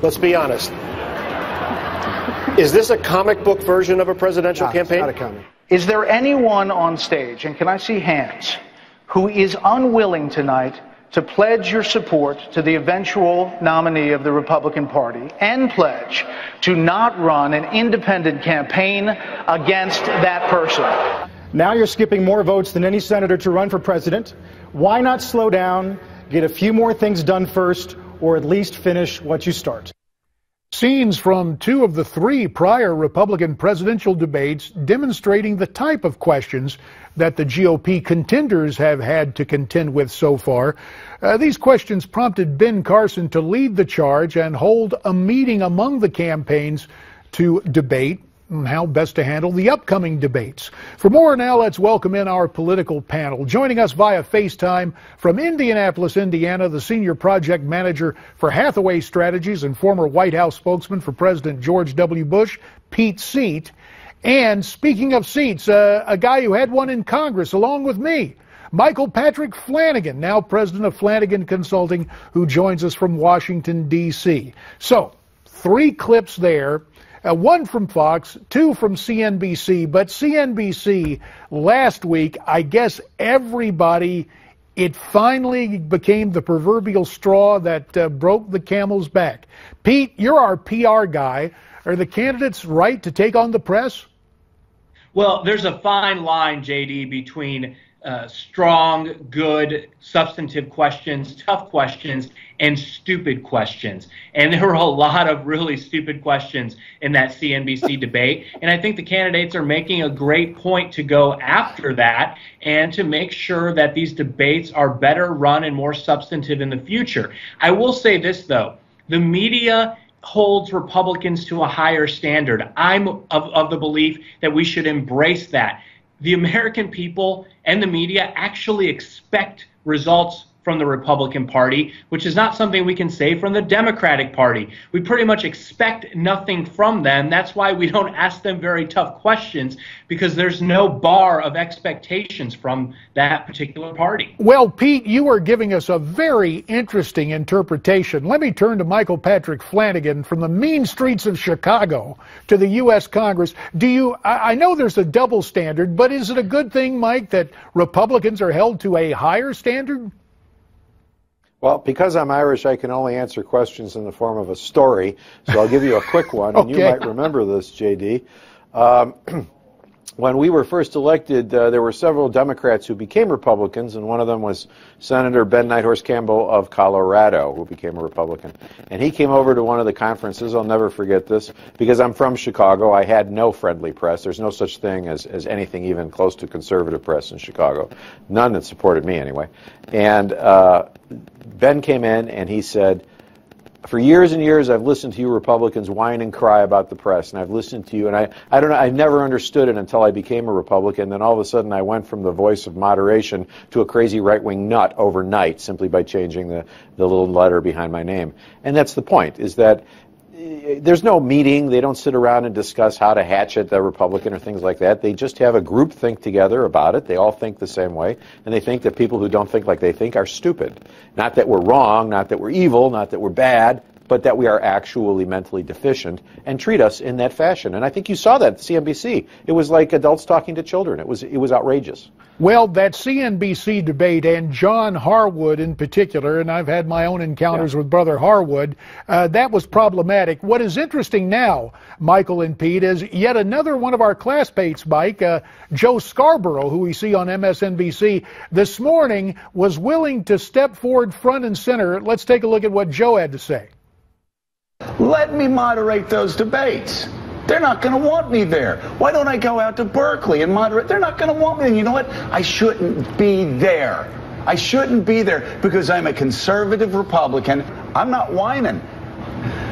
Let's be honest. Is this a comic book version of a presidential campaign? It's not a comic. Is there anyone on stage, and can I see hands, who is unwilling tonight to pledge your support to the eventual nominee of the Republican Party and pledge to not run an independent campaign against that person? Now you're skipping more votes than any senator to run for president. Why not slow down, get a few more things done first, or at least finish what you start? Scenes from 2 of the 3 prior Republican presidential debates demonstrating the type of questions that the GOP contenders have had to contend with so far. These questions prompted Ben Carson to lead the charge and hold a meeting among the campaigns to debate how best to handle the upcoming debates. For more now, let's welcome in our political panel. Joining us via FaceTime from Indianapolis, Indiana, the senior project manager for Hathaway Strategies and former White House spokesman for President George W. Bush, Pete Seat. And speaking of seats, a guy who had one in Congress along with me, Michael Patrick Flanagan, now president of Flanagan Consulting, who joins us from Washington, D.C. So, 3 clips there. 1 from Fox, 2 from CNBC, but CNBC last week, I guess everybody, it finally became the proverbial straw that broke the camel's back. Pete, you're our PR guy. Are the candidates right to take on the press? Well, there's a fine line, JD, between strong, good, substantive questions, tough questions, and stupid questions. And there were a lot of really stupid questions in that CNBC debate. And I think the candidates are making a great point to go after that and to make sure that these debates are better run and more substantive in the future. I will say this, though. The media holds Republicans to a higher standard. I'm of the belief that we should embrace that. The American people and the media actually expect results from the Republican Party, which is not something we can say from the Democratic Party. We pretty much expect nothing from them. That's why we don't ask them very tough questions, because there's no bar of expectations from that particular party. Well, Pete, you are giving us a very interesting interpretation. Let me turn to Michael Patrick Flanagan from the mean streets of Chicago to the U.S. Congress. I know there's a double standard, but is it a good thing, Mike, that Republicans are held to a higher standard? Well, because I'm Irish, I can only answer questions in the form of a story, so I'll give you a quick one, and you might remember this, J.D. When we were first elected, there were several Democrats who became Republicans, and one of them was Senator Ben Nighthorse Campbell of Colorado, who became a Republican. And he came over to one of the conferences. I'll never forget this, because I'm from Chicago. I had no friendly press. There's no such thing as anything even close to conservative press in Chicago. None that supported me, anyway. And Ben came in and he said, for years and years, I've listened to you Republicans whine and cry about the press, and I've listened to you, and I don't know, I never understood it until I became a Republican. Then all of a sudden, I went from the voice of moderation to a crazy right-wing nut overnight, simply by changing the little letter behind my name. And that's the point, is that there's no meeting. They don't sit around and discuss how to hatchet the Republican or things like that. They just have a group think together about it. They all think the same way, and they think that people who don't think like they think are stupid. Not that we're wrong, not that we're evil, not that we're bad, but that we are actually mentally deficient and treat us in that fashion. And I think you saw that at CNBC. It was like adults talking to children. It was outrageous. Well, that CNBC debate, and John Harwood in particular, and I've had my own encounters with Brother Harwood, that was problematic. What is interesting now, Michael and Pete, is yet another one of our classmates, Mike, Joe Scarborough, who we see on MSNBC, this morning was willing to step forward front and center. Let's take a look at what Joe had to say. Let me moderate those debates. They're not going to want me there. Why don't I go out to Berkeley and moderate? They're not going to want me. And you know what? I shouldn't be there. I shouldn't be there because I'm a conservative Republican. I'm not whining.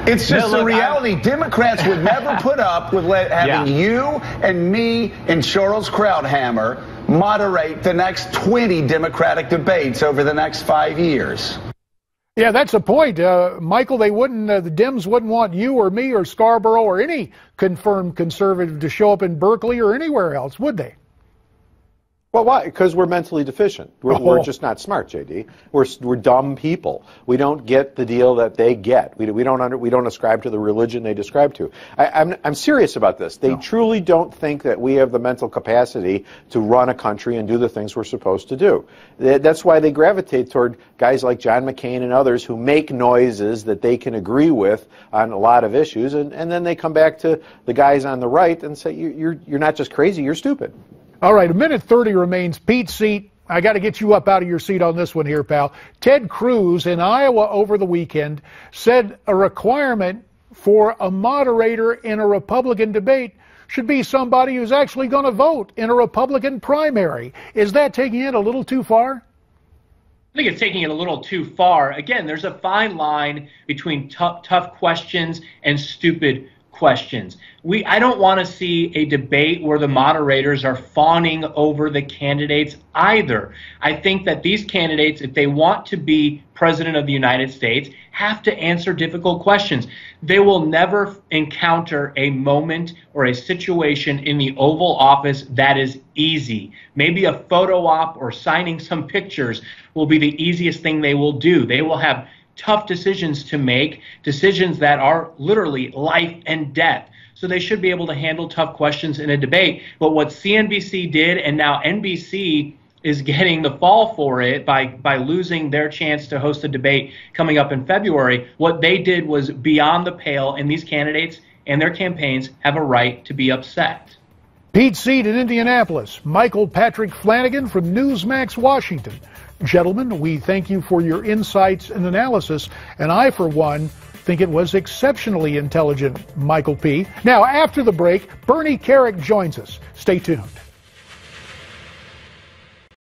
It's just the reality. Democrats would never put up with having you and me and Charles Krauthammer moderate the next 20 Democratic debates over the next 5 years. Yeah, that's the point. Michael, they wouldn't, the Dems wouldn't want you or me or Scarborough or any confirmed conservative to show up in Berkeley or anywhere else, would they? Well, why? Because we're mentally deficient. We're just not smart, JD. We're dumb people. We don't get the deal that they get. We don't ascribe to the religion they describe to. I'm serious about this. They truly don't think that we have the mental capacity to run a country and do the things we're supposed to do. That's why they gravitate toward guys like John McCain and others who make noises that they can agree with on a lot of issues, and then they come back to the guys on the right and say, you're not just crazy, you're stupid. All right, a minute 30 remains. Pete Seat, I got to get you up out of your seat on this one here, pal. Ted Cruz in Iowa over the weekend said a requirement for a moderator in a Republican debate should be somebody who's actually going to vote in a Republican primary. Is that taking it a little too far? I think it's taking it a little too far. Again, there's a fine line between tough questions and stupid questions. I don't want to see a debate where the moderators are fawning over the candidates either. I think that these candidates, if they want to be president of the United States, have to answer difficult questions. They will never encounter a moment or a situation in the Oval Office that is easy. Maybe a photo op or signing some pictures will be the easiest thing they will do. They will have tough decisions to make, decisions that are literally life and death. So they should be able to handle tough questions in a debate. But what CNBC did, and now NBC is getting the fall for it by losing their chance to host a debate coming up in February, what they did was beyond the pale, and these candidates and their campaigns have a right to be upset. Pete Seat in Indianapolis. Michael Patrick Flanagan from Newsmax, Washington. Gentlemen, we thank you for your insights and analysis, and I, for one, think it was exceptionally intelligent, Michael P. Now, after the break, Bernie Carrick joins us. Stay tuned.